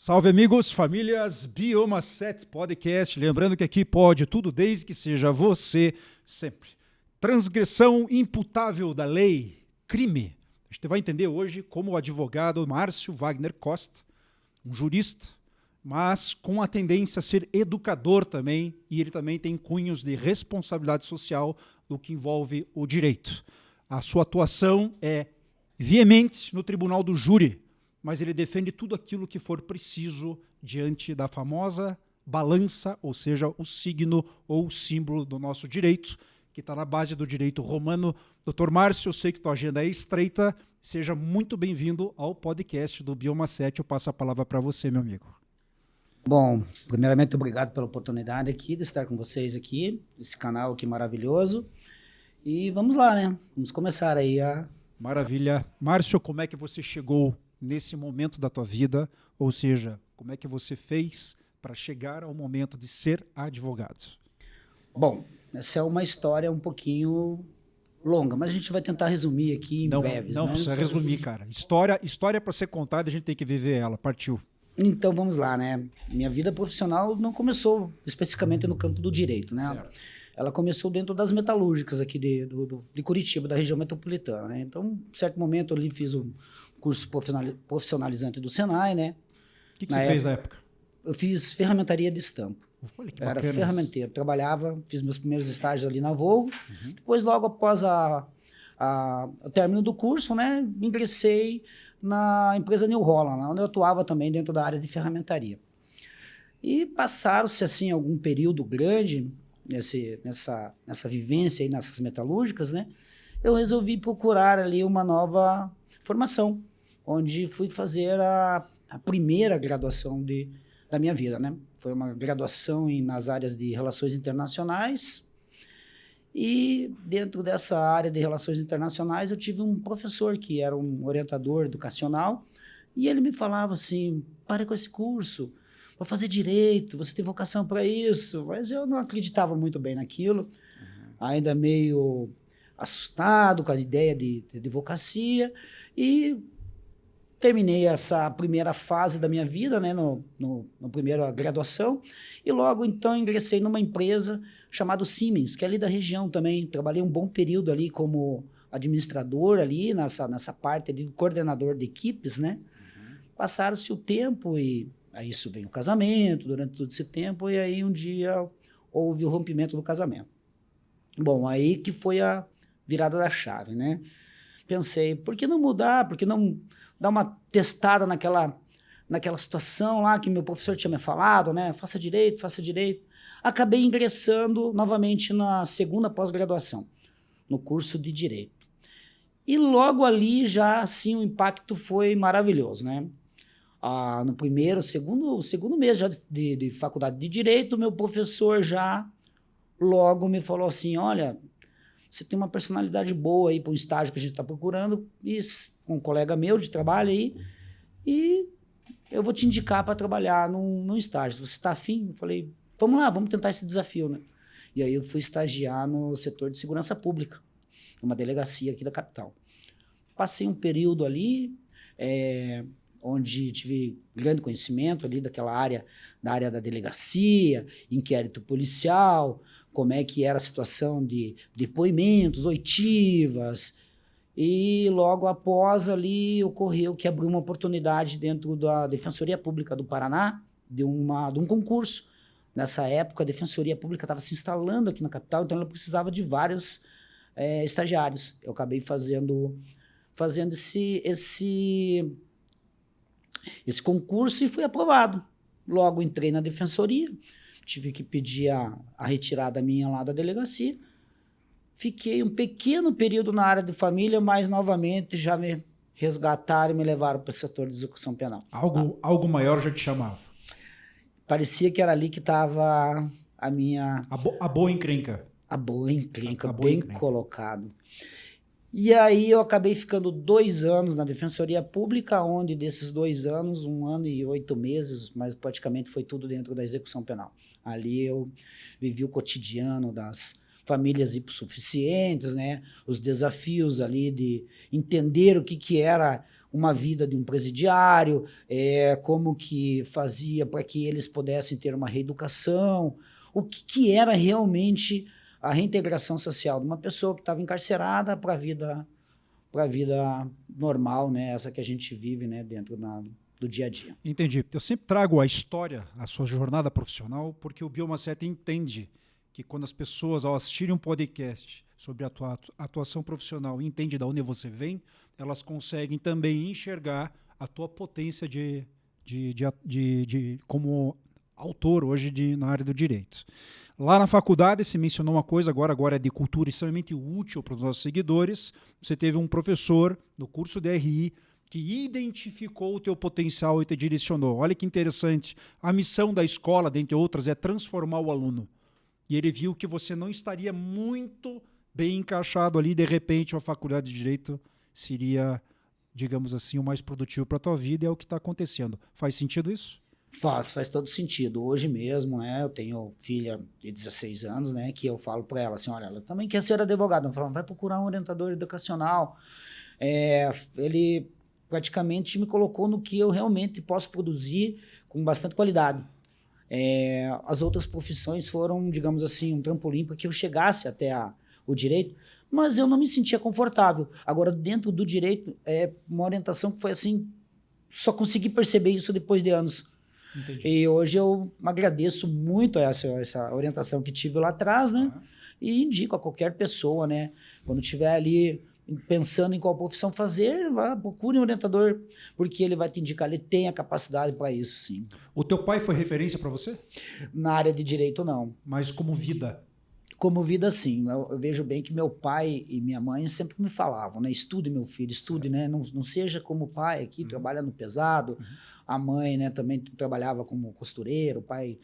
Salve amigos, famílias, Bioma 7 Podcast, lembrando que aqui pode tudo desde que seja você sempre. Transgressão imputável da lei, crime. A gente vai entender hoje como o advogado Márcio Wagner Costa, um jurista, mas com a tendência a ser educador também, e ele também tem cunhos de responsabilidade social do que envolve o direito. A sua atuação é veemente no tribunal do júri, mas ele defende tudo aquilo que for preciso diante da famosa balança, ou seja, o signo ou o símbolo do nosso direito, que está na base do direito romano. Doutor Márcio, eu sei que tua agenda é estreita, seja muito bem-vindo ao podcast do Bioma 7, eu passo a palavra para você, meu amigo. Bom, primeiramente, obrigado pela oportunidade aqui de estar com vocês aqui, esse canal aqui maravilhoso. E vamos lá, né? Vamos começar aí a... Maravilha. Márcio, como é que você chegou nesse momento da tua vida? Ou seja, como é que você fez para chegar ao momento de ser advogado? Bom, essa é uma história um pouquinho longa, mas a gente vai tentar resumir aqui em breves, não né? precisa resumir, cara. História para ser contada, a gente tem que viver ela. Partiu. Então vamos lá, né? Minha vida profissional não começou especificamente no campo do direito, né? Certo. Ela começou dentro das metalúrgicas aqui de Curitiba, da região metropolitana, né? Então, em certo momento, eu ali fiz um curso profissionalizante do Senai, né? O que você fez na época? Eu fiz ferramentaria de estampo. Olha que Eu era bacana. ferramenteiro, trabalhava, fiz meus primeiros estágios ali na Volvo. Depois, logo após o término do curso, né, ingressei na empresa New Holland, onde eu atuava também dentro da área de ferramentaria. E passaram-se assim algum período grande nessa vivência aí nessas metalúrgicas, né? Eu resolvi procurar ali uma nova formação, onde fui fazer a primeira graduação da minha vida, né? Foi uma graduação nas áreas de relações internacionais. E dentro dessa área de relações internacionais eu tive um professor que era um orientador educacional e ele me falava assim: pare com esse curso, vai fazer direito, você tem vocação para isso. Mas eu não acreditava muito bem naquilo, ainda meio assustado com a ideia de advocacia, e terminei essa primeira fase da minha vida, né, no primeira graduação, e logo então ingressei numa empresa chamada Siemens, que é ali da região também. Trabalhei um bom período ali como administrador ali, nessa parte ali, coordenador de equipes, né? Passaram-se o tempo e aí isso veio o casamento, durante todo esse tempo, e aí um dia houve o rompimento do casamento. Bom, aí que foi a virada da chave, né? Pensei, por que não mudar? Por que não dar uma testada naquela situação lá que meu professor tinha me falado, né? Faça direito, faça direito. Acabei ingressando novamente na segunda pós-graduação, no curso de direito. E logo ali já, assim, o impacto foi maravilhoso, né? No segundo mês já de faculdade de direito, meu professor já logo me falou assim: olha, você tem uma personalidade boa aí para um estágio que a gente está procurando, e um colega meu de trabalho aí, e eu vou te indicar para trabalhar num estágio. Se você está afim? Eu falei, vamos lá, vamos tentar esse desafio, né? E aí eu fui estagiar no setor de segurança pública, numa delegacia aqui da capital. Passei um período ali, onde tive grande conhecimento ali da área da delegacia, inquérito policial, como é que era a situação de depoimentos, oitivas, e logo após ali ocorreu que abriu uma oportunidade dentro da Defensoria Pública do Paraná, de um concurso. Nessa época, a Defensoria Pública estava se instalando aqui na capital, então ela precisava de vários estagiários. Eu acabei fazendo esse concurso e fui aprovado. Logo entrei na defensoria, tive que pedir a retirada minha lá da delegacia. Fiquei um pequeno período na área de família, mas novamente já me resgataram e me levaram para o setor de execução penal. Algo maior já te chamava? Parecia que era ali que estava a minha... A boa encrenca. A boa encrenca, A boa bem encrenca. colocado. E aí eu acabei ficando 2 anos na Defensoria Pública, onde desses 2 anos, 1 ano e 8 meses, mas praticamente foi tudo dentro da execução penal. Ali eu vivi o cotidiano das famílias hipossuficientes, né? Os desafios ali de entender o que era uma vida de um presidiário, como que fazia para que eles pudessem ter uma reeducação, o que era realmente a reintegração social de uma pessoa que estava encarcerada para a vida normal, né? Essa que a gente vive, né? Dentro do dia a dia. Entendi. Eu sempre trago a história, a sua jornada profissional, porque o Bioma 7 entende que quando as pessoas, ao assistirem um podcast sobre a tua atuação profissional e entendem de onde você vem, elas conseguem também enxergar a tua potência como autor hoje na área do direito. Lá na faculdade, você mencionou uma coisa, agora é de cultura extremamente útil para os nossos seguidores. Você teve um professor no curso de RI que identificou o teu potencial e te direcionou. Olha que interessante. A missão da escola, dentre outras, é transformar o aluno. E ele viu que você não estaria muito bem encaixado ali, de repente a faculdade de Direito seria, digamos assim, o mais produtivo para a tua vida, e é o que está acontecendo. Faz sentido isso? Faz todo sentido. Hoje mesmo, né, eu tenho filha de 16 anos, né, que eu falo para ela assim, olha, ela também quer ser advogada. Eu falo, vai procurar um orientador educacional. Ele praticamente me colocou no que eu realmente posso produzir com bastante qualidade. As outras profissões foram, digamos assim, um trampolim para que eu chegasse até o direito, mas eu não me sentia confortável. Agora, dentro do direito, uma orientação que foi assim, só consegui perceber isso depois de anos. Entendi. E hoje eu agradeço muito essa orientação que tive lá atrás, né? E indico a qualquer pessoa, né? Quando estiver ali pensando em qual profissão fazer, procure um orientador, porque ele vai te indicar, ele tem a capacidade para isso, sim. O teu pai foi referência para você? Na área de direito, não. Mas como vida? Como vida, sim. Eu vejo bem que meu pai e minha mãe sempre me falavam, né? Estude, meu filho, estude, né? Não seja como o pai aqui, trabalha no pesado. A mãe, né, também trabalhava como costureira, o pai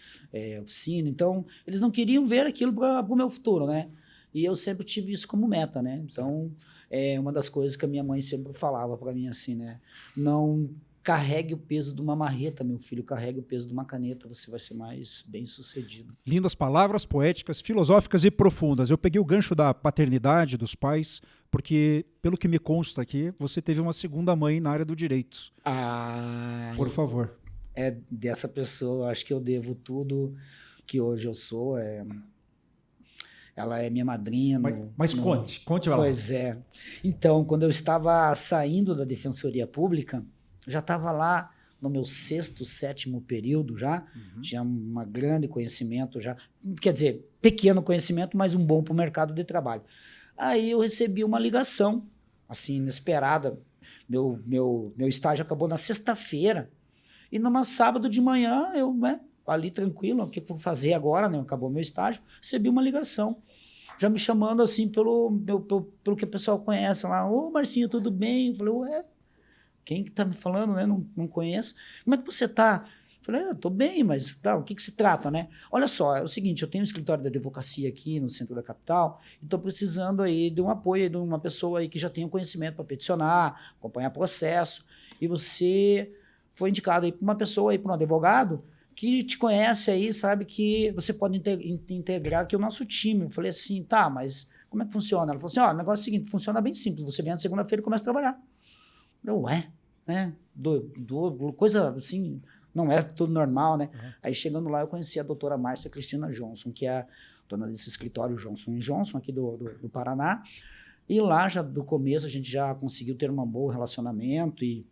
oficina. Então, eles não queriam ver aquilo para o meu futuro, né? E eu sempre tive isso como meta, né? Então, uma das coisas que a minha mãe sempre falava para mim assim, né? Não carregue o peso de uma marreta, meu filho, carregue o peso de uma caneta, você vai ser mais bem-sucedido. Lindas palavras poéticas, filosóficas e profundas. Eu peguei o gancho da paternidade dos pais, porque, pelo que me consta aqui, você teve uma segunda mãe na área do direito. Por favor. Dessa pessoa, acho que eu devo tudo que hoje eu sou. Ela é minha madrinha. Mas conte ela. Pois é. Então, quando eu estava saindo da Defensoria Pública, já estava lá no meu 6º, 7º período já, tinha um grande conhecimento já, quer dizer, pequeno conhecimento, mas um bom para o mercado de trabalho. Aí eu recebi uma ligação, assim, inesperada. Meu estágio acabou na sexta-feira, e numa sábado de manhã, eu, né, ali tranquilo, o que eu vou fazer agora, né? Acabou meu estágio, recebi uma ligação, já me chamando assim pelo que o pessoal conhece lá. Ô, Marcinho, tudo bem? Eu falei, ué, quem que tá me falando, né? Não conheço. Como é que você tá? Eu falei, eu tô bem, mas o que se trata, né? Olha só, é o seguinte, eu tenho um escritório de advocacia aqui no centro da capital e tô precisando aí de um apoio de uma pessoa aí que já tenha conhecimento para peticionar, acompanhar processo, e você foi indicado aí para uma pessoa aí, para um advogado que te conhece aí, sabe que você pode integrar aqui o nosso time. Eu falei assim, tá, mas como é que funciona? Ela falou assim, ó, o negócio é o seguinte, funciona bem simples, você vem na segunda-feira e começa a trabalhar. Eu, ué, né? Coisa assim, não é tudo normal, né? Aí chegando lá eu conheci a doutora Márcia Cristina Johnson, que é a dona desse escritório Johnson & Johnson aqui do Paraná. E lá, já do começo, a gente já conseguiu ter um bom relacionamento e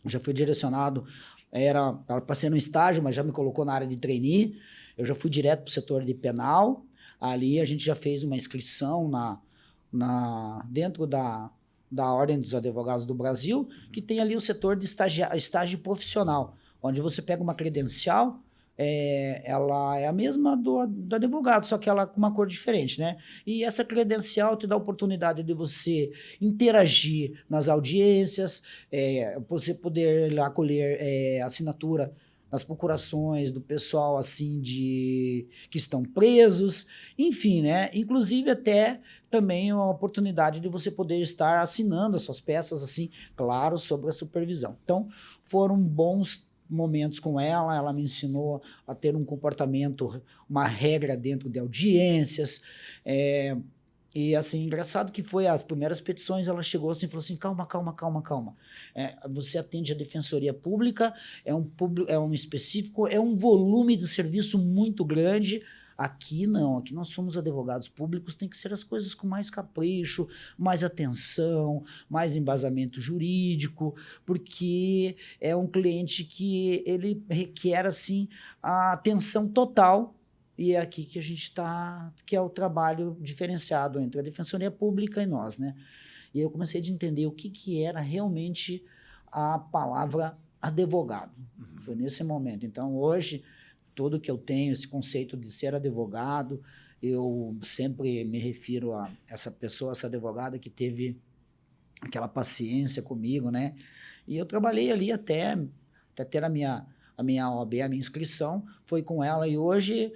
já fui direcionado, era para ser no estágio, mas já me colocou na área de trainee. Eu já fui direto para o setor de penal. Ali a gente já fez uma inscrição dentro da Ordem dos Advogados do Brasil, que tem ali o setor de estágio profissional, onde você pega uma credencial, ela é a mesma do advogado, só que ela com uma cor diferente, né? E essa credencial te dá a oportunidade de você interagir nas audiências, você poder acolher assinatura nas procurações do pessoal assim que estão presos, enfim, né? Inclusive até também uma oportunidade de você poder estar assinando as suas peças, assim, claro, sob a supervisão. Então, foram bons momentos com ela me ensinou a ter um comportamento, uma regra dentro de audiências, E assim, engraçado que foi as primeiras petições, ela chegou assim e falou assim, calma. Você atende a defensoria pública, é um específico, é um volume de serviço muito grande. Aqui não, aqui nós somos advogados públicos, tem que ser as coisas com mais capricho, mais atenção, mais embasamento jurídico, porque é um cliente que ele requer assim a atenção total. E é aqui que a gente está, que é o trabalho diferenciado entre a Defensoria Pública e nós, né? E eu comecei a entender o que era realmente a palavra advogado. Foi nesse momento. Então, hoje, tudo que eu tenho, esse conceito de ser advogado, eu sempre me refiro a essa pessoa, essa advogada que teve aquela paciência comigo, né? E eu trabalhei ali até ter a minha OAB, a minha inscrição, foi com ela. E hoje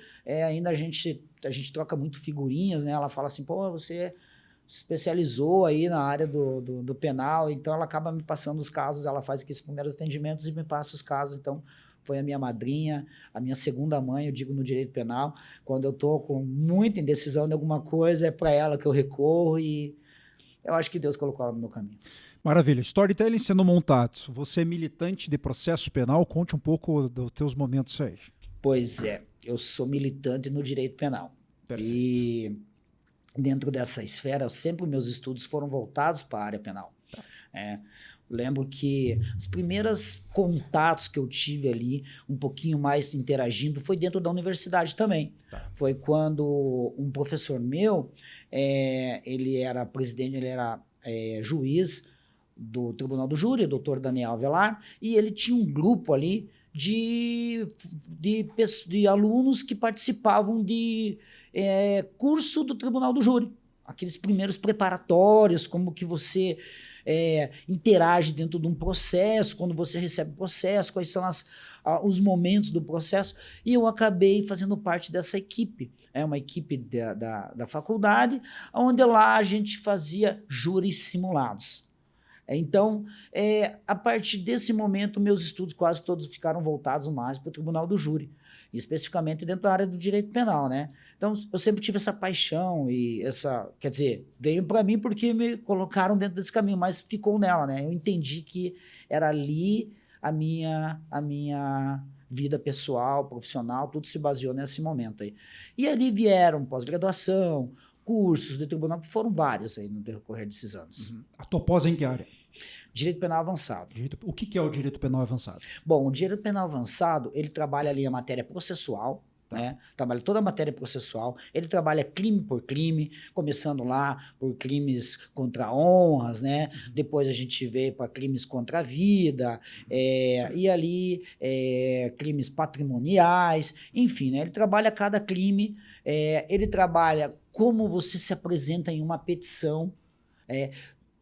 ainda a gente troca muito figurinhas, né? Ela fala assim, pô, você se especializou aí na área do penal, então ela acaba me passando os casos, ela faz aqui os primeiros atendimentos e me passa os casos. Então, foi a minha madrinha, a minha segunda mãe, eu digo, no direito penal. Quando eu estou com muita indecisão de alguma coisa, é para ela que eu recorro e eu acho que Deus colocou ela no meu caminho. Maravilha. Storytelling sendo montado. Você é militante de processo penal. Conte um pouco dos teus momentos aí. Pois é. Eu sou militante no direito penal. Perfeito. E dentro dessa esfera, sempre meus estudos foram voltados para a área penal. Tá. Lembro que os primeiros contatos que eu tive ali, um pouquinho mais interagindo, foi dentro da universidade também. Tá. Foi quando um professor meu, ele era presidente, ele era juiz do Tribunal do Júri, o doutor Daniel Avelar, e ele tinha um grupo ali de alunos que participavam de curso do Tribunal do Júri. Aqueles primeiros preparatórios, como que você interage dentro de um processo, quando você recebe o processo, quais são os momentos do processo. E eu acabei fazendo parte dessa equipe. É uma equipe da faculdade, onde lá a gente fazia júris simulados. Então, a partir desse momento, meus estudos quase todos ficaram voltados mais para o Tribunal do Júri, especificamente dentro da área do direito penal, né? Então, eu sempre tive essa paixão e quer dizer, veio para mim porque me colocaram dentro desse caminho, mas ficou nela, né? Eu entendi que era ali a minha vida pessoal, profissional, tudo se baseou nesse momento aí. E ali vieram pós-graduação, cursos de tribunal, que foram vários aí no decorrer desses anos. Uhum. A tua pós em que área? Direito penal avançado. O que é o direito penal avançado? Bom, o direito penal avançado, ele trabalha ali a matéria processual, né? Trabalha toda a matéria processual, ele trabalha crime por crime, começando lá por crimes contra honras, né? Depois a gente vê para crimes contra a vida, e ali crimes patrimoniais, enfim, né? Ele trabalha cada crime, ele trabalha como você se apresenta em uma petição,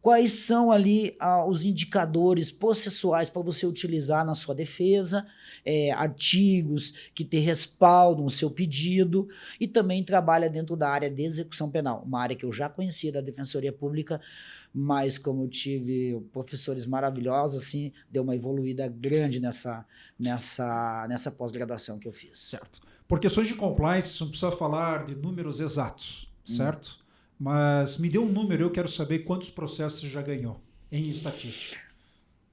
quais são ali os indicadores processuais para você utilizar na sua defesa, artigos que te respaldam o seu pedido, e também trabalha dentro da área de execução penal, uma área que eu já conhecia da Defensoria Pública, mas como eu tive professores maravilhosos, assim, deu uma evoluída grande nessa pós-graduação que eu fiz. Certo. Por questões de compliance, você não precisa falar de números exatos, certo? Mas me dê um número, eu quero saber quantos processos você já ganhou em estatística.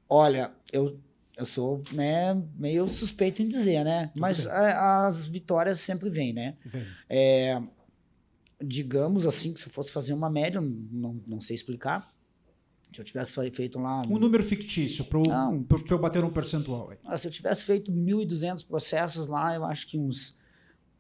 Olha, eu sou, né, meio suspeito em dizer, né? Tudo mas as vitórias sempre vêm, né? Vem. Digamos assim, que se eu fosse fazer uma média, não sei explicar. Se eu tivesse feito lá... Um número fictício, para eu bater um percentual. Se eu tivesse feito 1.200 processos lá, eu acho que uns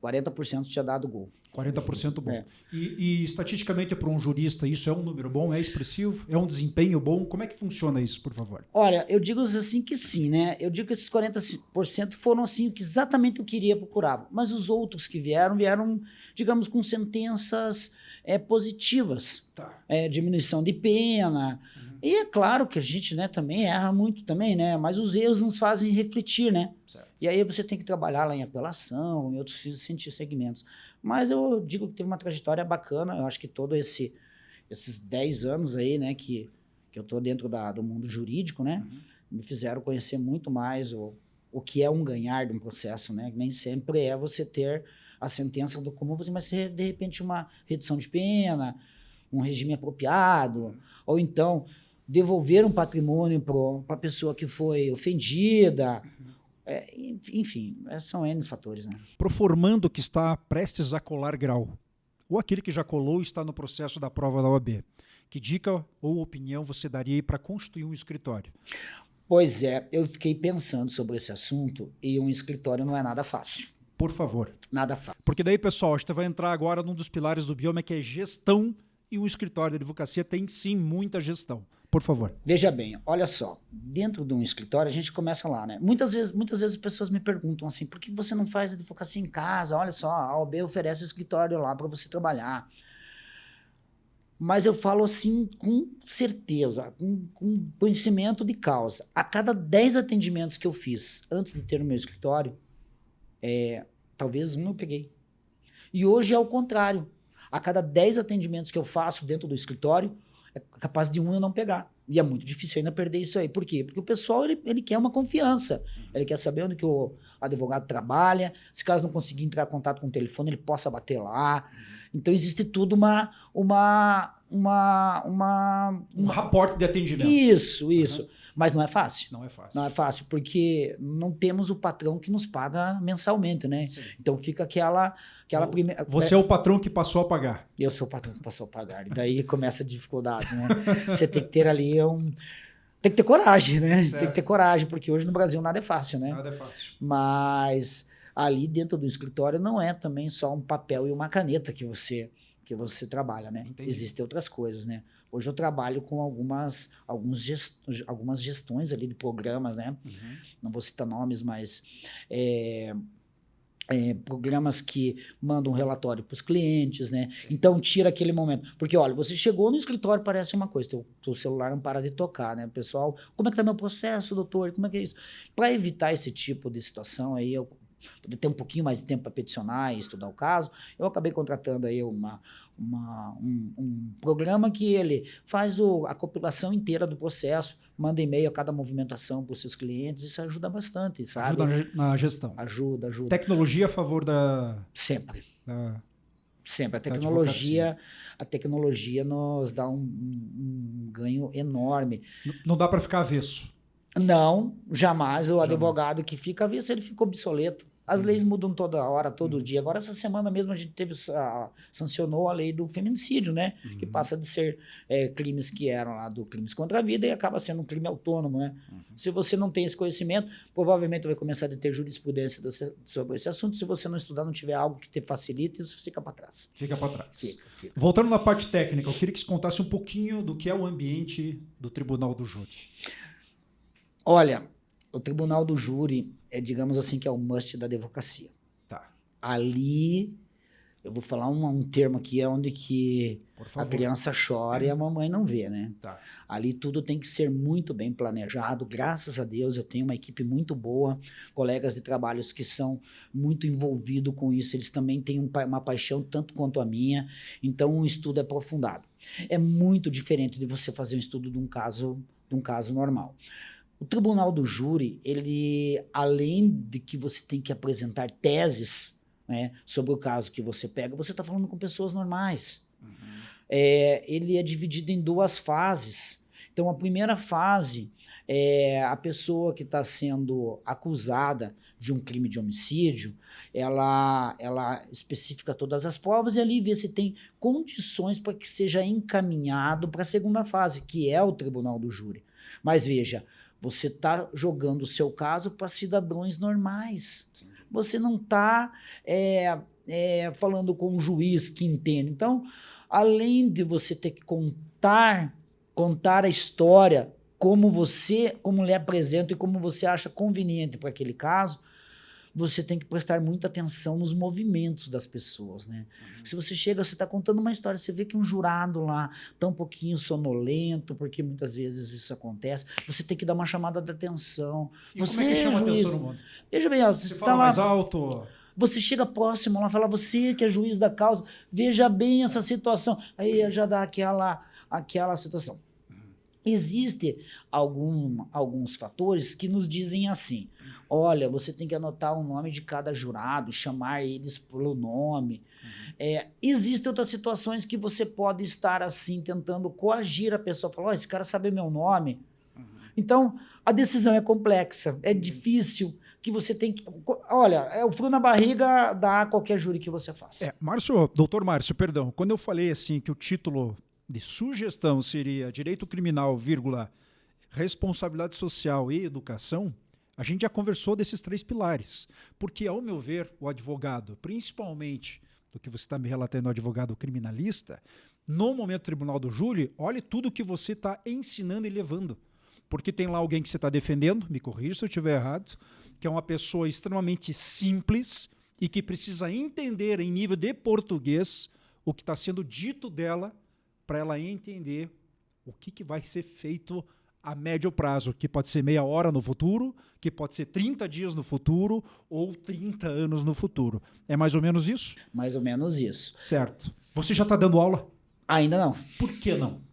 40% tinha dado gol. 40% bom. E estatisticamente para um jurista isso é um número bom? É expressivo? É um desempenho bom? Como é que funciona isso, por favor? Olha, eu digo assim que sim, né? Eu digo que esses 40% foram assim exatamente o que eu queria procurar. Mas os outros que vieram, digamos, com sentenças positivas. Tá. Diminuição de pena. E é claro que a gente, né, também erra muito também, né? Mas os erros nos fazem refletir, né? Certo. E aí você tem que trabalhar lá em apelação, em outros segmentos. Mas eu digo que teve uma trajetória bacana. Eu acho que todos esses 10 anos aí, né, que eu tô dentro do mundo jurídico, né, me fizeram conhecer muito mais o que é um ganhar de um processo, né? Nem sempre é você ter a sentença do comum, mas de repente uma redução de pena, um regime apropriado, ou então devolver um patrimônio para a pessoa que foi ofendida. Enfim, são N fatores, né? Pro formando que está prestes a colar grau, ou aquele que já colou e está no processo da prova da OAB, que dica ou opinião você daria para constituir um escritório? Pois é, eu fiquei pensando sobre esse assunto e um escritório não é nada fácil. Por favor. Nada fácil. Porque daí, pessoal, a gente vai entrar agora num dos pilares do Bioma, que é gestão, e um escritório de advocacia tem sim muita gestão. Por favor. Veja bem, olha só, dentro de um escritório a gente começa lá, né? Muitas vezes as pessoas me perguntam assim, por que você não faz advocacia em casa? Olha só, a OAB oferece escritório lá para você trabalhar. Mas eu falo assim com certeza, com conhecimento de causa. A cada 10 atendimentos que eu fiz antes de ter o meu escritório, talvez um eu peguei. E hoje é o contrário. A cada 10 atendimentos que eu faço dentro do escritório, é capaz de um eu não pegar. E é muito difícil ainda perder isso aí. Por quê? Porque o pessoal ele quer uma confiança. Ele quer saber onde que o advogado trabalha. Se caso não conseguir entrar em contato com o telefone, ele possa bater lá. Então existe tudo um raporte de atendimento. Isso. Mas não é fácil. Não é fácil. Não é fácil, porque não temos o patrão que nos paga mensalmente, né? Sim. Então fica aquela primeira... Você é o patrão que passou a pagar. Eu sou o patrão que passou a pagar. E daí começa a dificuldade, né? Você tem que ter ali tem que ter coragem, né? Certo. Tem que ter coragem, porque hoje no Brasil nada é fácil, né? Nada é fácil. Mas ali dentro do escritório não é também só um papel e uma caneta que você trabalha, né? Entendi. Existem outras coisas, né? Hoje eu trabalho com algumas gestões ali de programas, né? Uhum. Não vou citar nomes, mas programas que mandam um relatório para os clientes, né? Sim. Então tira aquele momento. Porque, olha, você chegou no escritório, parece uma coisa, teu celular não para de tocar, né? O pessoal, como é que está meu processo, doutor? Como é que é isso? Para evitar esse tipo de situação aí, eu poder ter um pouquinho mais de tempo para peticionar e estudar o caso, eu acabei contratando aí um programa que ele faz a compilação inteira do processo, manda e-mail a cada movimentação para os seus clientes, isso ajuda bastante, sabe? Ajuda na gestão. Ajuda. Tecnologia a favor da... Sempre. Sempre. A tecnologia nos dá um ganho enorme. Não dá para ficar avesso. Não, jamais. O advogado que fica avesso, ele fica obsoleto. As leis mudam toda hora, todo dia. Agora, essa semana mesmo, a gente sancionou a lei do feminicídio, né? Que passa de ser crimes que eram lá do crimes contra a vida e acaba sendo um crime autônomo, né? Se você não tem esse conhecimento, provavelmente vai começar a ter jurisprudência sobre esse assunto. Se você não estudar, não tiver algo que te facilite, isso fica para trás. Fica para trás. Fica. Voltando na parte técnica, eu queria que você contasse um pouquinho do que é o ambiente do Tribunal do Júri. Olha, o Tribunal do Júri digamos assim, que é o must da advocacia. Tá. Ali, eu vou falar um termo aqui, é onde que a criança chora e a mamãe não vê, né? Tá. Ali tudo tem que ser muito bem planejado. Graças a Deus, eu tenho uma equipe muito boa, colegas de trabalhos que são muito envolvidos com isso. Eles também têm uma paixão tanto quanto a minha. Então, um estudo é aprofundado. É muito diferente de você fazer um estudo de um caso normal. O Tribunal do Júri, ele, além de que você tem que apresentar teses, né, sobre o caso que você pega, você está falando com pessoas normais. Uhum. Ele é dividido em 2 fases. Então, a primeira fase é a pessoa que está sendo acusada de um crime de homicídio, ela especifica todas as provas e ali vê se tem condições para que seja encaminhado para a segunda fase, que é o Tribunal do Júri. Mas veja, você está jogando o seu caso para cidadãos normais. Sim. Você não está falando com um juiz que entende. Então, além de você ter que contar a história como lhe apresenta e como você acha conveniente para aquele caso, você tem que prestar muita atenção nos movimentos das pessoas, né? Uhum. Se você chega, você está contando uma história, você vê que um jurado lá está um pouquinho sonolento, porque muitas vezes isso acontece, você tem que dar uma chamada de atenção. E você, como é que chama juiz, a atenção no mundo? Veja bem, você fala tá mais alto. Você chega próximo lá, fala, você que é juiz da causa, veja bem essa situação. Aí já dá aquela situação. Existem alguns fatores que nos dizem assim, olha, você tem que anotar o nome de cada jurado, chamar eles pelo nome. Existem outras situações que você pode estar assim, tentando coagir a pessoa, falar, esse cara sabe meu nome. Então, a decisão é complexa, é difícil, que você tem que... Olha, o frio na barriga dá a qualquer júri que você faça. Doutor Márcio, perdão, quando eu falei assim que o título de sugestão seria Direito Criminal, vírgula, Responsabilidade Social e Educação, a gente já conversou desses 3 pilares. Porque, ao meu ver, o advogado, principalmente do que você está me relatando, o advogado criminalista, no momento do tribunal do júri, olhe tudo que você está ensinando e levando. Porque tem lá alguém que você está defendendo, me corrija se eu estiver errado, que é uma pessoa extremamente simples e que precisa entender em nível de português o que está sendo dito dela para ela entender o que vai ser feito a médio prazo, que pode ser meia hora no futuro, que pode ser 30 dias no futuro ou 30 anos no futuro. É mais ou menos isso? Mais ou menos isso. Certo. Você já está dando aula? Ainda não. Por que não?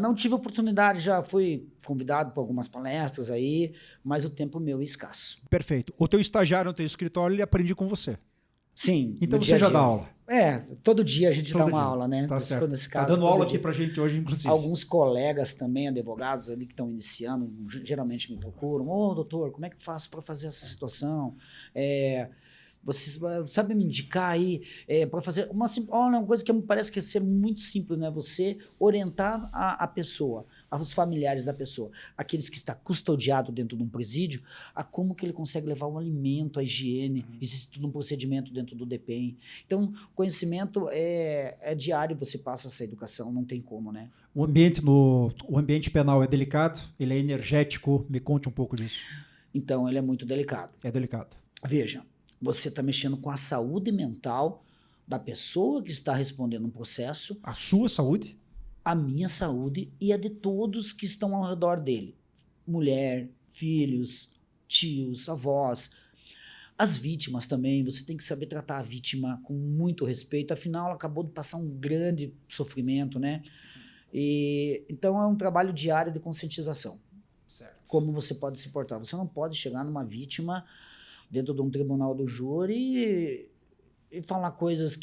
Não tive oportunidade, já fui convidado para algumas palestras aí, mas o tempo meu é escasso. Perfeito. O teu estagiário no teu escritório, ele aprende com você. Sim. Então você já dá aula? Todo dia a gente dá uma aula, né? Tá certo. Nesse caso, tá dando aula aqui pra gente hoje, inclusive. Alguns colegas também, advogados ali que estão iniciando, geralmente me procuram. Ô, doutor, como é que eu faço para fazer essa situação? Você sabe me indicar aí para fazer uma coisa que me parece que ser muito simples, né? Você orientar a pessoa, os familiares da pessoa, aqueles que está custodiado dentro de um presídio, a como que ele consegue levar o alimento, a higiene, existe todo um procedimento dentro do DPEM. Então, conhecimento é diário, você passa essa educação, não tem como, né? O ambiente penal é delicado, ele é energético, me conte um pouco disso. Então, ele é muito delicado. É delicado. Veja, você está mexendo com a saúde mental da pessoa que está respondendo um processo. A sua saúde? A minha saúde e a de todos que estão ao redor dele. Mulher, filhos, tios, avós. As vítimas também, você tem que saber tratar a vítima com muito respeito, afinal ela acabou de passar um grande sofrimento, né? Então é um trabalho diário de conscientização. Certo. Como você pode se portar. Você não pode chegar numa vítima dentro de um tribunal do júri e falar coisas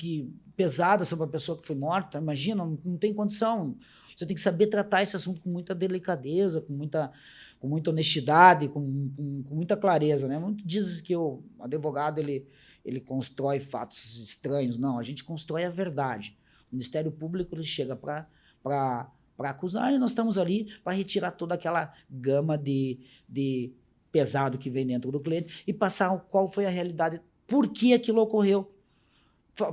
pesadas sobre a pessoa que foi morta. Imagina, não tem condição. Você tem que saber tratar esse assunto com muita delicadeza, com muita honestidade, com muita clareza, né? Muitos dizem que o advogado ele constrói fatos estranhos. Não, a gente constrói a verdade. O Ministério Público ele chega para acusar e nós estamos ali para retirar toda aquela gama de pesado que vem dentro do cliente e passar qual foi a realidade, por que aquilo ocorreu.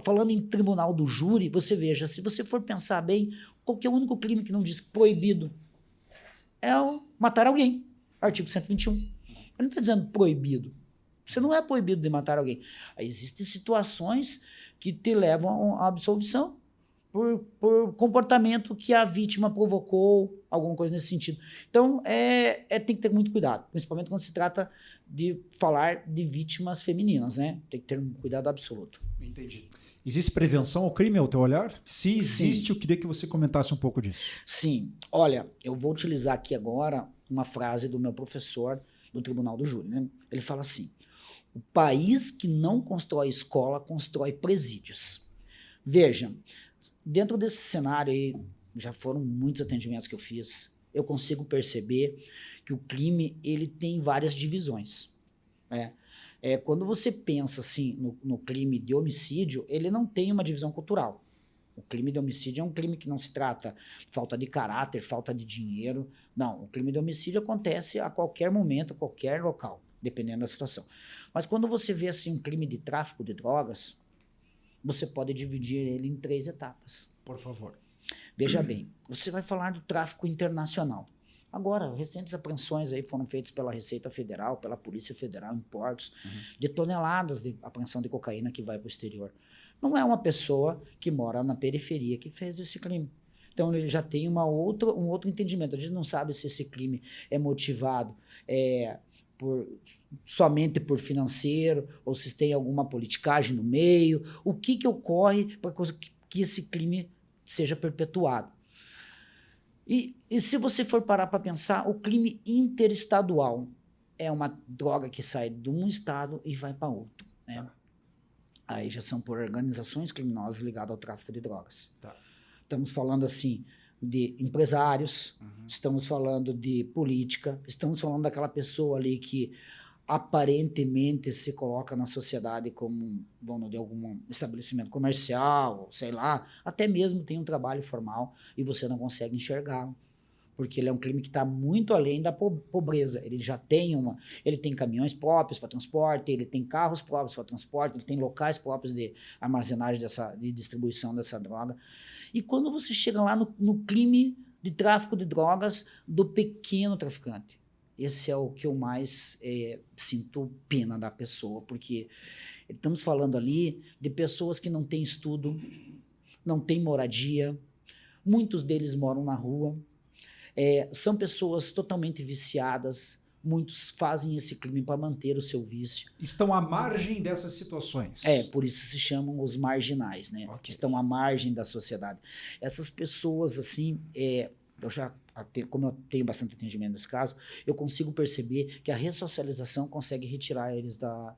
Falando em tribunal do júri, você veja, se você for pensar bem, qual que é o único crime que não diz proibido? É o matar alguém, artigo 121. Ele não está dizendo proibido. Você não é proibido de matar alguém. Aí existem situações que te levam à absolvição por comportamento que a vítima provocou, alguma coisa nesse sentido. Então, tem que ter muito cuidado, principalmente quando se trata de falar de vítimas femininas, né? Tem que ter um cuidado absoluto. Entendi. Existe prevenção ao crime, ao teu olhar? Se existe, sim, eu queria que você comentasse um pouco disso. Sim. Olha, eu vou utilizar aqui agora uma frase do meu professor do Tribunal do Júri, né? Ele fala assim, o país que não constrói escola, constrói presídios. Veja, dentro desse cenário aí, já foram muitos atendimentos que eu fiz, eu consigo perceber que o crime ele tem várias divisões. Né? Quando você pensa assim, no crime de homicídio, ele não tem uma divisão cultural. O crime de homicídio é um crime que não se trata de falta de caráter, falta de dinheiro. Não, o crime de homicídio acontece a qualquer momento, a qualquer local, dependendo da situação. Mas quando você vê assim, um crime de tráfico de drogas, você pode dividir ele em 3 etapas. Por favor. Veja bem, você vai falar do tráfico internacional. Agora, recentes apreensões aí foram feitas pela Receita Federal, pela Polícia Federal em portos, de toneladas de apreensão de cocaína que vai para o exterior. Não é uma pessoa que mora na periferia que fez esse crime. Então, ele já tem um outro entendimento. A gente não sabe se esse crime é motivado somente por financeiro, ou se tem alguma politicagem no meio, o que ocorre para que esse crime seja perpetuado. E se você for parar para pensar, o crime interestadual é uma droga que sai de um estado e vai para outro, né? Tá. Aí já são por organizações criminosas ligadas ao tráfico de drogas. Tá. Estamos falando, assim, de empresários, estamos falando de política, estamos falando daquela pessoa ali que aparentemente se coloca na sociedade como dono de algum estabelecimento comercial, sei lá, até mesmo tem um trabalho formal e você não consegue enxergá-lo. Porque ele é um crime que está muito além da pobreza. Ele já tem ele tem caminhões próprios para transporte, ele tem carros próprios para transporte, ele tem locais próprios de armazenagem de distribuição dessa droga. E quando você chega lá no crime de tráfico de drogas do pequeno traficante, esse é o que eu mais sinto pena da pessoa, porque estamos falando ali de pessoas que não têm estudo, não têm moradia, muitos deles moram na rua, são pessoas totalmente viciadas, muitos fazem esse crime para manter o seu vício. Estão à margem dessas situações. Por isso se chamam os marginais, né? Okay. Estão à margem da sociedade. Essas pessoas, assim, como eu tenho bastante atendimento nesse caso, eu consigo perceber que a ressocialização consegue retirar eles da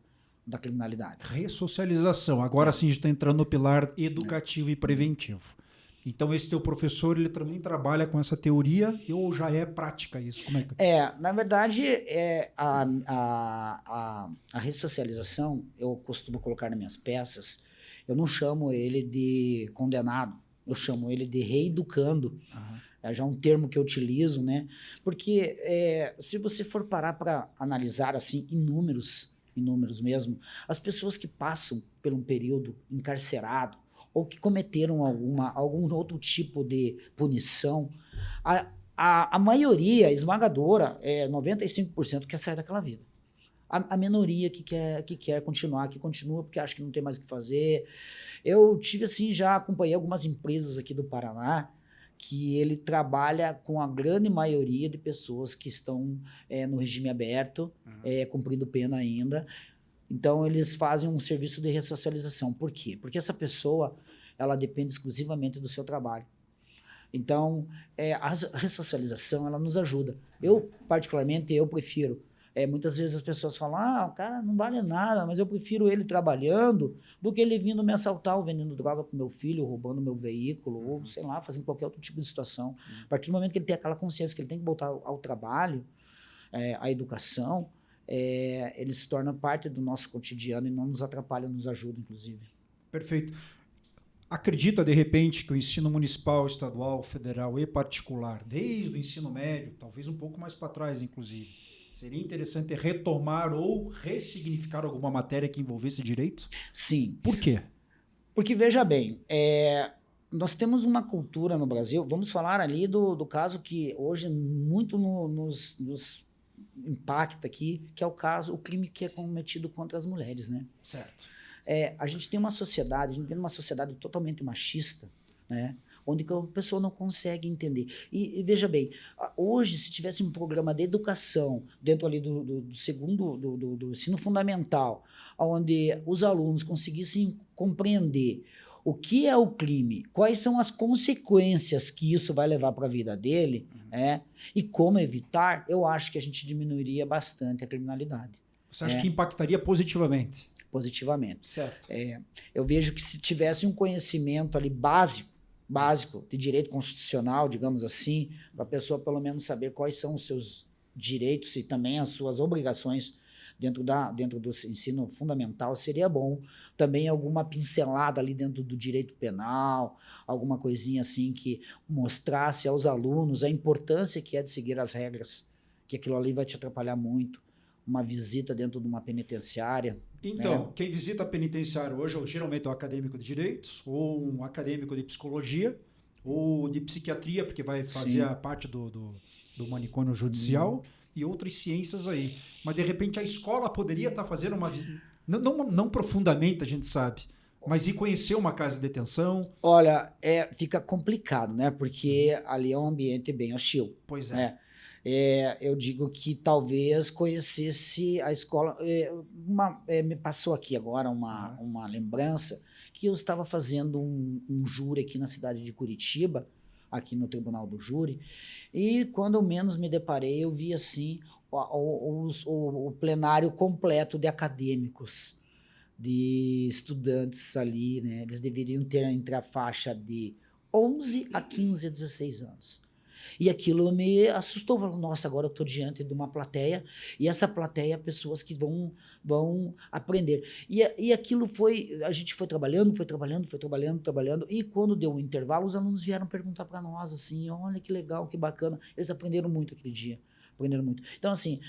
criminalidade. Ressocialização. Agora sim a gente está entrando no pilar educativo e preventivo. Então esse teu professor, ele também trabalha com essa teoria ou já é prática isso? Como é que... Na verdade, a ressocialização, eu costumo colocar nas minhas peças, eu não chamo ele de condenado, eu chamo ele de reeducando. É já um termo que eu utilizo, né? Porque se você for parar para analisar assim, em números mesmo, as pessoas que passam por um período encarcerado, ou que cometeram algum outro tipo de punição, a maioria esmagadora, 95%, quer sair daquela vida. A minoria que quer continuar, que continua porque acha que não tem mais o que fazer. Eu tive, assim, já acompanhei algumas empresas aqui do Paraná que ele trabalha com a grande maioria de pessoas que estão no regime aberto, cumprindo pena ainda. Então, eles fazem um serviço de ressocialização. Por quê? Porque essa pessoa, ela depende exclusivamente do seu trabalho. Então, a ressocialização, ela nos ajuda. Eu, particularmente, prefiro. Muitas vezes as pessoas falam, o cara não vale nada, mas eu prefiro ele trabalhando do que ele vindo me assaltar ou vendendo droga para o meu filho, roubando meu veículo, ou, sei lá, fazendo qualquer outro tipo de situação. A partir do momento que ele tem aquela consciência que ele tem que voltar ao trabalho, à educação, ele se torna parte do nosso cotidiano e não nos atrapalha, nos ajuda, inclusive. Perfeito. Acredita, de repente, que o ensino municipal, estadual, federal e particular, desde o ensino médio, talvez um pouco mais para trás, inclusive, seria interessante retomar ou ressignificar alguma matéria que envolvesse direito? Sim. Por quê? Porque, veja bem, nós temos uma cultura no Brasil, vamos falar ali do caso que hoje muito nos impacta aqui, que é o crime que é cometido contra as mulheres, né? Certo. A gente tem uma sociedade totalmente machista, né? Onde a pessoa não consegue entender. E veja bem, hoje, se tivesse um programa de educação dentro ali do ensino fundamental, onde os alunos conseguissem compreender o que é o crime, quais são as consequências que isso vai levar para a vida dele, e como evitar, eu acho que a gente diminuiria bastante a criminalidade. Você acha que impactaria positivamente? Positivamente. Certo. Eu vejo que se tivesse um conhecimento ali básico de direito constitucional, digamos assim, para a pessoa pelo menos saber quais são os seus direitos e também as suas obrigações dentro do ensino fundamental, seria bom. Também alguma pincelada ali dentro do direito penal, alguma coisinha assim que mostrasse aos alunos a importância que é de seguir as regras, que aquilo ali vai te atrapalhar muito. Uma visita dentro de uma penitenciária. Então, quem visita a penitenciária hoje geralmente é um acadêmico de direitos, ou um acadêmico de psicologia, ou de psiquiatria, porque vai fazer a parte do manicômio judicial, e outras ciências aí. Mas, de repente, a escola poderia estar fazendo uma visita, não profundamente, a gente sabe, mas ir conhecer uma casa de detenção. Olha, fica complicado, né? Porque ali é um ambiente bem hostil. Pois é. Né? Eu digo que talvez conhecesse a escola. Me passou aqui agora uma lembrança que eu estava fazendo um júri aqui na cidade de Curitiba aqui no Tribunal do Júri, e quando eu menos me deparei, eu vi assim o plenário completo de acadêmicos, de estudantes ali, né? Eles deveriam ter entre a faixa de 11 a 15 a 16 anos. E aquilo me assustou. Falei, nossa, agora eu estou diante de uma plateia, e essa plateia, pessoas que vão aprender. E aquilo a gente foi trabalhando, e quando deu o intervalo, os alunos vieram perguntar para nós, assim, olha que legal, que bacana. Eles aprenderam muito aquele dia. Aprenderam muito. Então, assim,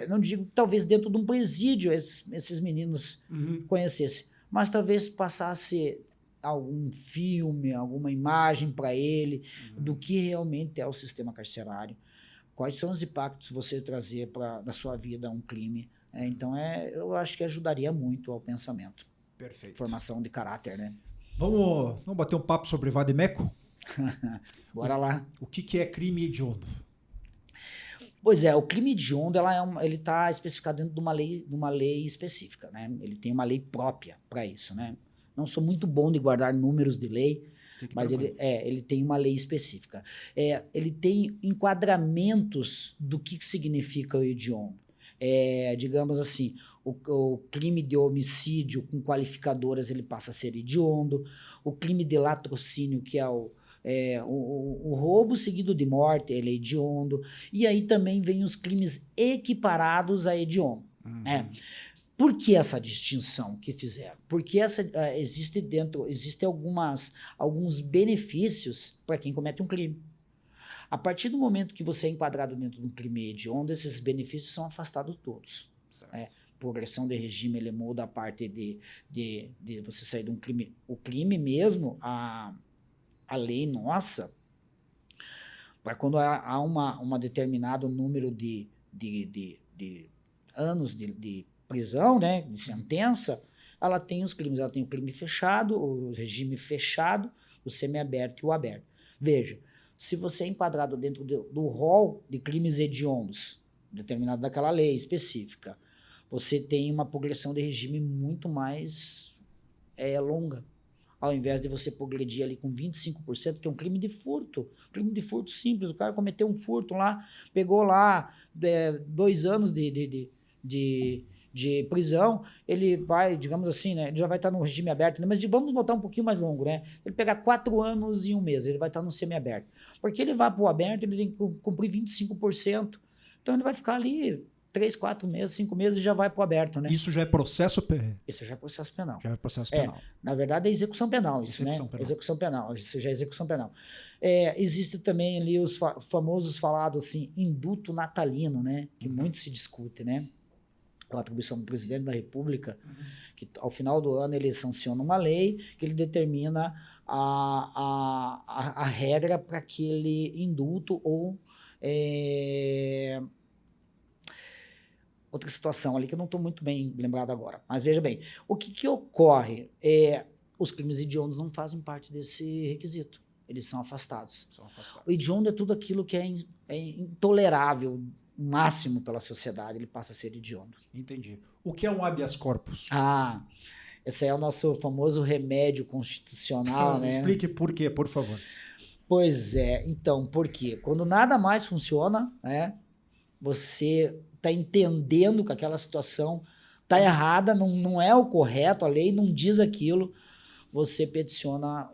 não digo que talvez dentro de um presídio esses meninos conhecessem, mas talvez passasse algum filme, alguma imagem para ele do que realmente é o sistema carcerário, quais são os impactos você trazer na sua vida um crime. Então, eu acho que ajudaria muito ao pensamento. Perfeito. Formação de caráter, né? Vamos bater um papo sobre vade-mecum? Bora lá. O que é crime hediondo? Pois é, o crime hediondo ele está especificado dentro de uma lei específica, né? Ele tem uma lei própria para isso, né? Não sou muito bom de guardar números de lei, mas ele tem uma lei específica. Ele tem enquadramentos do que significa o hediondo. Digamos assim, o crime de homicídio com qualificadoras ele passa a ser hediondo, o crime de latrocínio, que é o roubo seguido de morte, ele é hediondo, e aí também vem os crimes equiparados a hediondo. Né? Por que essa distinção que fizeram? Porque existe alguns benefícios para quem comete um crime. A partir do momento que você é enquadrado dentro de um crime hediondo, esses benefícios são afastados todos. Progressão de regime, ele muda a parte de você sair de um crime. O crime mesmo, a lei nossa, para quando há uma determinado número de anos de prisão, né, de sentença, ela tem os crimes. Ela tem o crime fechado, o regime fechado, o semiaberto e o aberto. Veja, se você é enquadrado dentro do rol de crimes hediondos, determinado daquela lei específica, você tem uma progressão de regime muito mais longa. Ao invés de você progredir ali com 25%, que é um crime de furto simples, o cara cometeu um furto lá, pegou lá 2 anos de prisão, ele vai, digamos assim, né, ele já vai estar no regime aberto, né, mas vamos botar um pouquinho mais longo, né? Ele pegar 4 anos e 1 mês, ele vai estar no semi-aberto. Porque ele vai para o aberto, ele tem que cumprir 25%. Então ele vai ficar ali 3, 4 meses, 5 meses e já vai para o aberto, né? Isso já é processo penal? Isso já é processo penal. Já é processo penal. Na verdade é execução penal isso, execução né? Penal. Execução penal, isso já é execução penal. Existe também ali os famosos falados assim, induto natalino, né? Que muito se discute, né? A atribuição do presidente da República, que ao final do ano ele sanciona uma lei que ele determina a regra para aquele indulto ou outra situação ali que eu não estou muito bem lembrado agora. Mas veja bem, o que ocorre? Os crimes hediondos não fazem parte desse requisito. Eles são afastados. O hediondo é tudo aquilo que é intolerável, máximo pela sociedade, ele passa a ser hediondo. Entendi. O que é um habeas corpus? Esse é o nosso famoso remédio constitucional, né? Explique por quê, por favor. Pois é, então, por quê? Quando nada mais funciona, né? Você está entendendo que aquela situação está errada, não é o correto, a lei não diz aquilo, você peticiona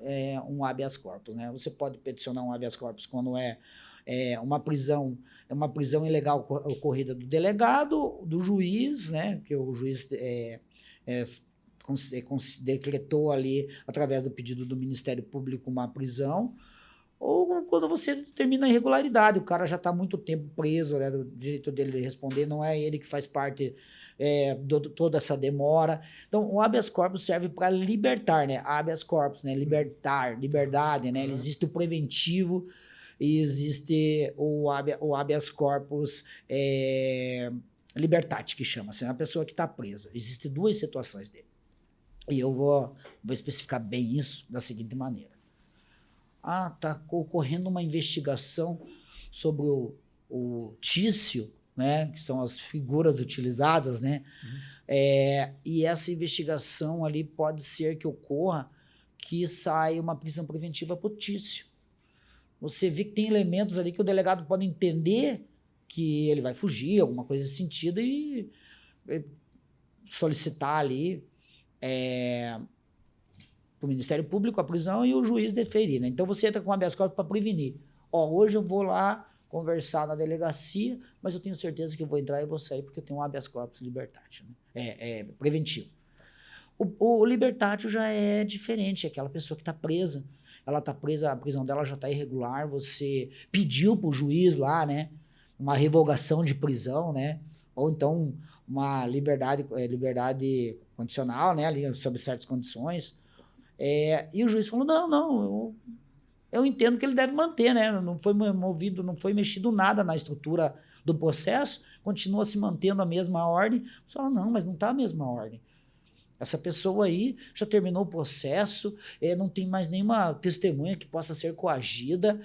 um habeas corpus, né? Você pode peticionar um habeas corpus quando uma prisão ilegal ocorrida do delegado, do juiz, né? Que o juiz decretou ali, através do pedido do Ministério Público, uma prisão, ou quando você determina a irregularidade, o cara já está há muito tempo preso, né, o direito dele de responder, não é ele que faz parte de toda essa demora. Então, o habeas corpus serve para libertar, né? Habeas corpus, né? Libertar, liberdade, né? Existe o preventivo e existe o habeas corpus libertate, que chama-se, é uma pessoa que está presa. Existem 2 situações dele. E eu vou especificar bem isso da seguinte maneira. Está ocorrendo uma investigação sobre o Tício, né, que são as figuras utilizadas, né? E essa investigação ali pode ser que ocorra que saia uma prisão preventiva para o Tício. você vê que tem elementos ali que o delegado pode entender que ele vai fugir, alguma coisa nesse sentido, e solicitar ali para o Ministério Público a prisão e o juiz deferir, né? Então você entra com habeas corpus para prevenir. Ó, hoje eu vou lá conversar na delegacia, mas eu tenho certeza que eu vou entrar e vou sair porque eu tenho um habeas corpus libertátil, né? Preventivo. O libertátil já é diferente, é aquela pessoa que está presa. Ela está presa, a prisão dela já está irregular, você pediu para o juiz lá, né? Uma revogação de prisão, né? Ou então uma liberdade condicional, né? Ali, sob certas condições. E o juiz falou, não, eu entendo que ele deve manter, né? Não foi movido, não foi mexido nada na estrutura do processo, continua se mantendo a mesma ordem. Você fala, não, mas não está a mesma ordem. Essa pessoa aí já terminou o processo, não tem mais nenhuma testemunha que possa ser coagida.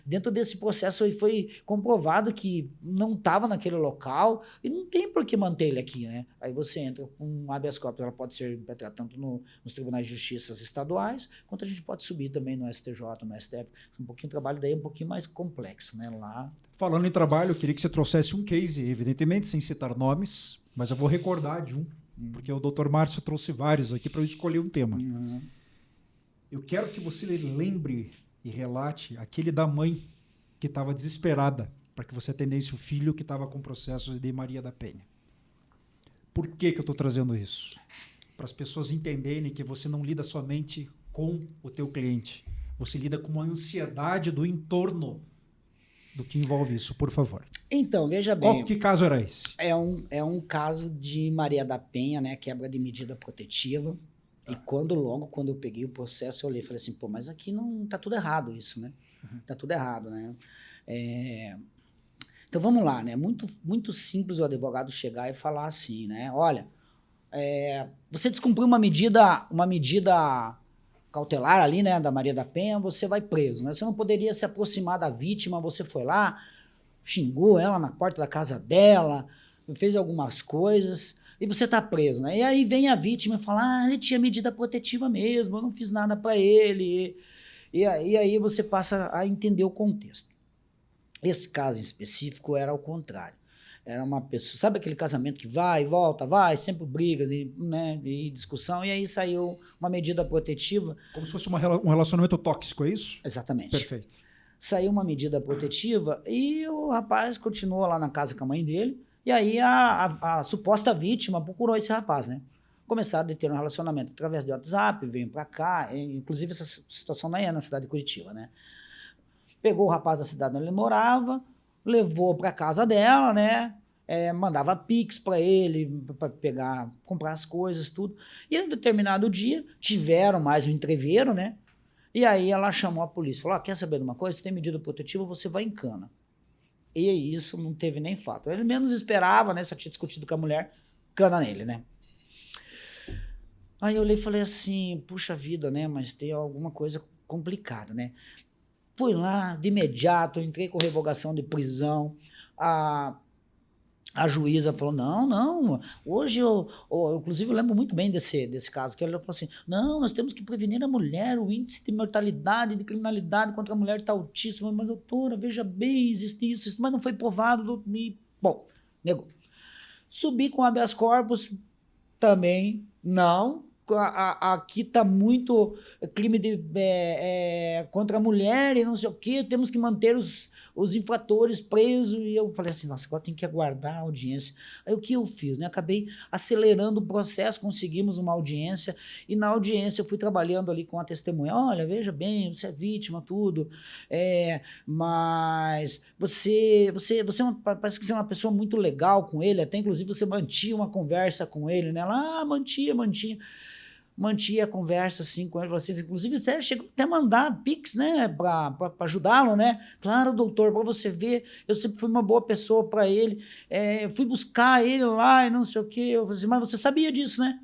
Dentro desse processo aí foi comprovado que não estava naquele local e não tem por que manter ele aqui, né? Aí você entra com um habeas corpus, ela pode ser impetrada tanto nos tribunais de justiça estaduais, quanto a gente pode subir também no STJ, no STF. O trabalho daí é um pouquinho mais complexo, né? Lá. Falando em trabalho, eu queria que você trouxesse um case, evidentemente, sem citar nomes, mas eu vou recordar de um. Porque o Dr. Márcio trouxe vários aqui para eu escolher um tema. Uhum. Eu quero que você lembre e relate aquele da mãe que estava desesperada para que você atendesse o filho que estava com processos de Maria da Penha. Por que eu estou trazendo isso? Para as pessoas entenderem que você não lida somente com o teu cliente. Você lida com a ansiedade do entorno do que envolve isso, por favor. Então, veja bem. Que caso era esse? É um caso de Maria da Penha, né? Quebra de medida protetiva. E quando eu peguei o processo, eu olhei e falei assim, pô, mas aqui não tá tudo errado isso, né? Tá tudo errado, né? Então vamos lá, né? Muito, muito simples o advogado chegar e falar assim, né? Olha, você descumpriu uma medida cautelar ali, né, da Maria da Penha, você vai preso, né? Você não poderia se aproximar da vítima, você foi lá, xingou ela na porta da casa dela, fez algumas coisas e você tá preso, né? E aí vem a vítima e fala, ele tinha medida protetiva mesmo, eu não fiz nada para ele. E aí você passa a entender o contexto. Esse caso em específico era o contrário. Era uma pessoa, sabe aquele casamento que vai, volta, vai, sempre briga, né, e discussão, e aí saiu uma medida protetiva. Como se fosse um relacionamento tóxico, é isso? Exatamente. Perfeito. Saiu uma medida protetiva e o rapaz continuou lá na casa com a mãe dele, e aí a suposta vítima procurou esse rapaz, né? Começaram a ter um relacionamento através do WhatsApp, veio pra cá, inclusive essa situação não é na cidade de Curitiba, né? Pegou o rapaz da cidade onde ele morava, levou pra casa dela, né? Mandava Pix para ele, para comprar as coisas, tudo. E em um determinado dia, tiveram mais um entreveiro, né? E aí ela chamou a polícia, falou, quer saber de uma coisa? Se tem medida protetiva, você vai em cana. E isso não teve nem fato. Ele menos esperava, né? Só tinha discutido com a mulher, cana nele, né? Aí eu olhei e falei assim, puxa vida, né? Mas tem alguma coisa complicada, né? Fui lá, de imediato, entrei com revogação de prisão, a juíza falou, não, hoje inclusive eu lembro muito bem desse caso, que ela falou assim, não, nós temos que prevenir a mulher, o índice de mortalidade, de criminalidade contra a mulher está altíssimo, mas doutora, veja bem, existe isso, mas não foi provado, bom, negou. Subi com habeas corpus, também não, aqui está muito crime contra a mulher e não sei o quê, temos que manter os infratores presos. E eu falei assim, nossa, agora tem que aguardar a audiência. Aí o que eu fiz? Né? Acabei acelerando o processo, conseguimos uma audiência, e na audiência eu fui trabalhando ali com a testemunha. Olha, veja bem, você é vítima, tudo, mas você parece que você é uma pessoa muito legal com ele, até inclusive você mantinha uma conversa com ele, né? Ela, mantia a conversa assim com ele, você, inclusive você chegou até a mandar Pix, né, para ajudá-lo, né? Claro, doutor, para você ver, eu sempre fui uma boa pessoa para ele, fui buscar ele lá e não sei o quê. Eu falei assim, mas você sabia disso, né?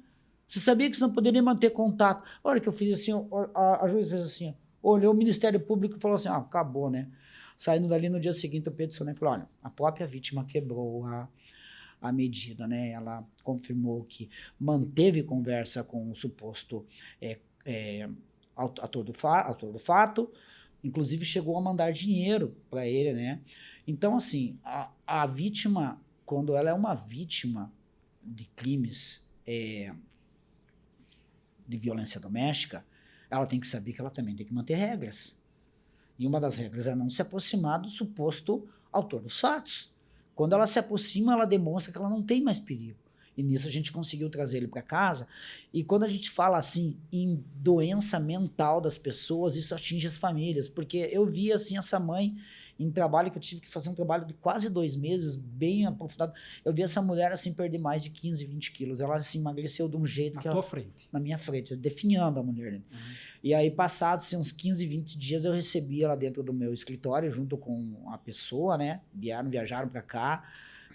Você sabia que você não poderia manter contato? A hora que eu fiz assim, a juiz fez assim, olhou o Ministério Público e falou assim, acabou, né? Saindo dali no dia seguinte, eu peticionei e falei, olha, a própria vítima quebrou a medida, né? Ela confirmou que manteve conversa com o suposto autor do fato inclusive chegou a mandar dinheiro para ele, né? Então, assim, a vítima, quando ela é uma vítima de crimes de violência doméstica, ela tem que saber que ela também tem que manter regras. E uma das regras é não se aproximar do suposto autor dos fatos. Quando ela se aproxima, ela demonstra que ela não tem mais perigo. E nisso a gente conseguiu trazer ele para casa. E quando a gente fala assim em doença mental das pessoas, isso atinge as famílias. Porque eu vi assim essa mãe em trabalho, que eu tive que fazer um trabalho de quase 2 meses, bem aprofundado. Eu vi essa mulher assim perder mais de 15, 20 quilos. Ela assim emagreceu de um jeito que... Na tua frente. Na minha frente, definhando a mulher. Né? E aí, passados assim, uns 15, 20 dias, eu recebi ela dentro do meu escritório, junto com a pessoa, né? Viajaram para cá,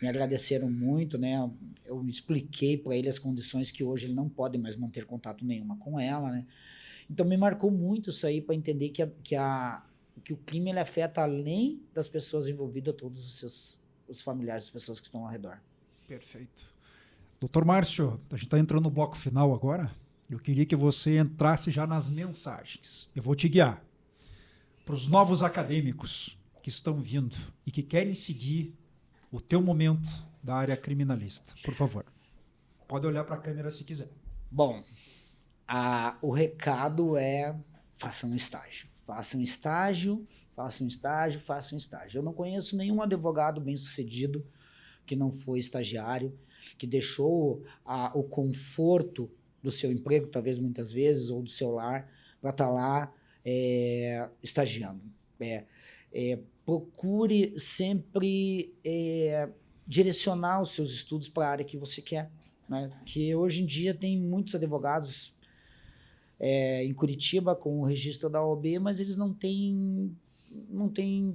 me agradeceram muito, né? Eu expliquei para ele as condições que hoje ele não pode mais manter contato nenhuma com ela, né? Então, me marcou muito isso aí para entender que o crime ele afeta, além das pessoas envolvidas, todos os familiares, as pessoas que estão ao redor. Perfeito. Doutor Márcio, a gente está entrando no bloco final agora. Eu queria que você entrasse já nas mensagens. Eu vou te guiar para os novos acadêmicos que estão vindo e que querem seguir o teu momento da área criminalista. Por favor, pode olhar para a câmera se quiser. Bom, o recado é: façam um estágio. Façam estágio, façam estágio, façam estágio. Eu não conheço nenhum advogado bem-sucedido que não foi estagiário, que deixou o conforto do seu emprego, talvez muitas vezes, ou do seu lar, para estar lá estagiando. Procure sempre direcionar os seus estudos para a área que você quer. Né? Que hoje em dia tem muitos advogados em Curitiba com o registro da OAB, mas eles não têm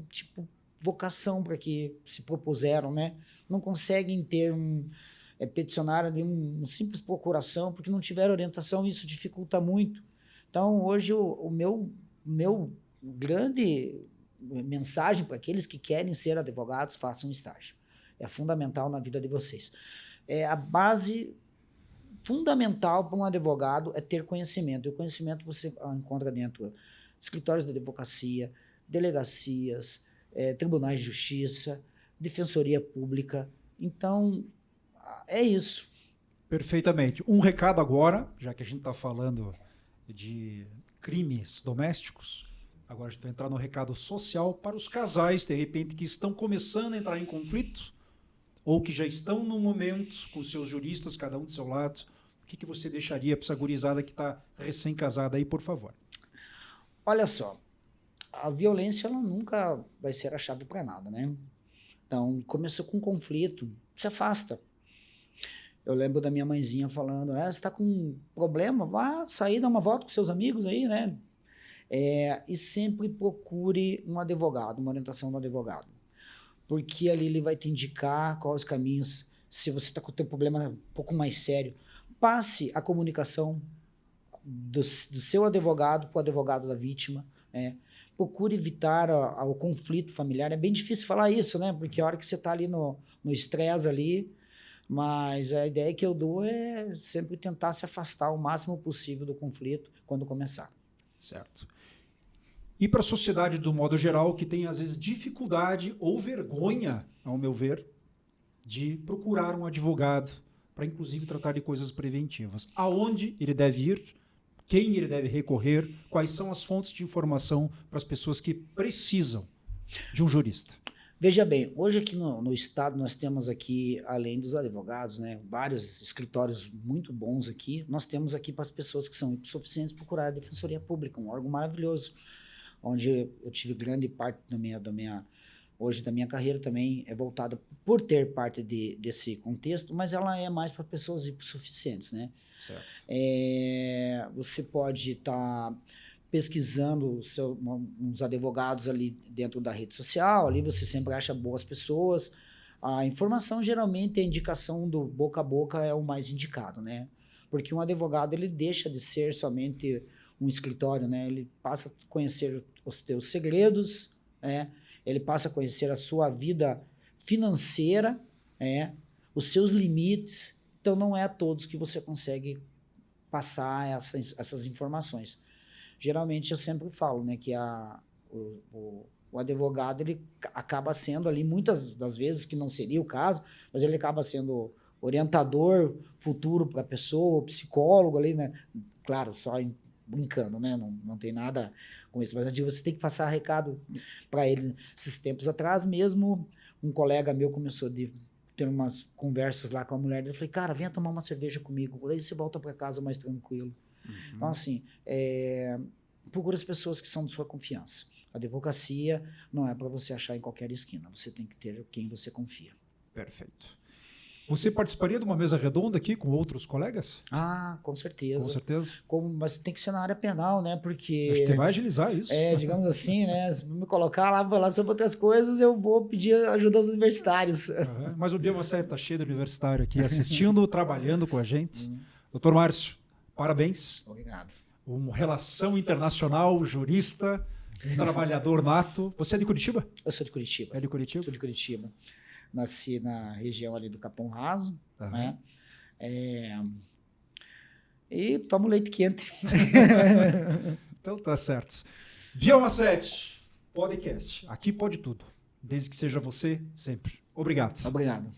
tipo, vocação para que se propuseram, né? Não conseguem ter peticionar ali uma simples procuração, porque não tiveram orientação, e isso dificulta muito. Então, hoje, o meu grande mensagem para aqueles que querem ser advogados: façam estágio. É fundamental na vida de vocês. A base fundamental para um advogado é ter conhecimento. E o conhecimento você encontra dentro de escritórios de advocacia, delegacias, tribunais de justiça, defensoria pública. Então, é isso. Perfeitamente. Um recado agora, já que a gente está falando de crimes domésticos, agora a gente vai entrar no recado social para os casais, de repente, que estão começando a entrar em conflito ou que já estão no momento com seus juristas, cada um do seu lado. O que você deixaria para essa gurizada que está recém-casada aí, por favor? Olha só, a violência ela nunca vai ser a chave para nada, né? Então, começou com um conflito, se afasta. Eu lembro da minha mãezinha falando: você está com um problema? Vá sair, dar uma volta com seus amigos aí, né? E sempre procure um advogado, uma orientação do advogado. Porque ali ele vai te indicar quais os caminhos. Se você está com o teu problema um pouco mais sério, passe a comunicação do seu advogado para o advogado da vítima. Procure evitar o conflito familiar. É bem difícil falar isso, né? Porque a hora que você está ali no estresse ali, mas a ideia que eu dou é sempre tentar se afastar o máximo possível do conflito quando começar. Certo. E para a sociedade, do modo geral, que tem às vezes dificuldade ou vergonha, ao meu ver, de procurar um advogado para inclusive tratar de coisas preventivas. Aonde ele deve ir? Quem ele deve recorrer? Quais são as fontes de informação para as pessoas que precisam de um jurista? Veja bem, hoje aqui no estado nós temos aqui, além dos advogados, né, vários escritórios muito bons aqui. Nós temos aqui para as pessoas que são hipossuficientes procurar a Defensoria Pública, um órgão maravilhoso, onde eu tive grande parte da minha carreira também é voltada por ter parte desse contexto, mas ela é mais para pessoas hipossuficientes, né? Certo. Você pode estar pesquisando uns advogados ali dentro da rede social, ali você sempre acha boas pessoas. A informação, geralmente, a indicação do boca a boca é o mais indicado, né? Porque um advogado, ele deixa de ser somente um escritório, né? Ele passa a conhecer os teus segredos, né? Ele passa a conhecer a sua vida financeira, os seus limites. Então, não é a todos que você consegue passar essas informações. Geralmente, eu sempre falo, né, que O advogado, ele acaba sendo ali, muitas das vezes, que não seria o caso, mas ele acaba sendo orientador futuro para a pessoa, psicólogo ali, né? Claro, brincando, né? Não tem nada com isso, mas eu digo, você tem que passar recado para ele. Esses tempos atrás mesmo, um colega meu começou a ter umas conversas lá com a mulher dele. Eu falei, cara, venha tomar uma cerveja comigo, daí você volta para casa mais tranquilo. Então, assim, procura as pessoas que são de sua confiança. A advocacia não é para você achar em qualquer esquina. Você tem que ter quem você confia. Perfeito. Você participaria de uma mesa redonda aqui com outros colegas? Ah, com certeza. Com certeza. Mas tem que ser na área penal, né? Porque... Acho que vai agilizar isso. Digamos assim, né? Se me colocar lá para falar sobre outras coisas, eu vou pedir ajuda aos universitários. Mas o Bioma 7 está cheio de universitário aqui assistindo, trabalhando com a gente. Doutor Márcio, parabéns. Obrigado. Uma relação internacional, jurista, trabalhador nato. Você é de Curitiba? Eu sou de Curitiba. É de Curitiba? Sou de Curitiba. Nasci na região ali do Capão Raso, né? E tomo leite quente. Então tá certo. Bioma 7 Podcast. Aqui pode tudo. Desde que seja você, sempre. Obrigado. Obrigado.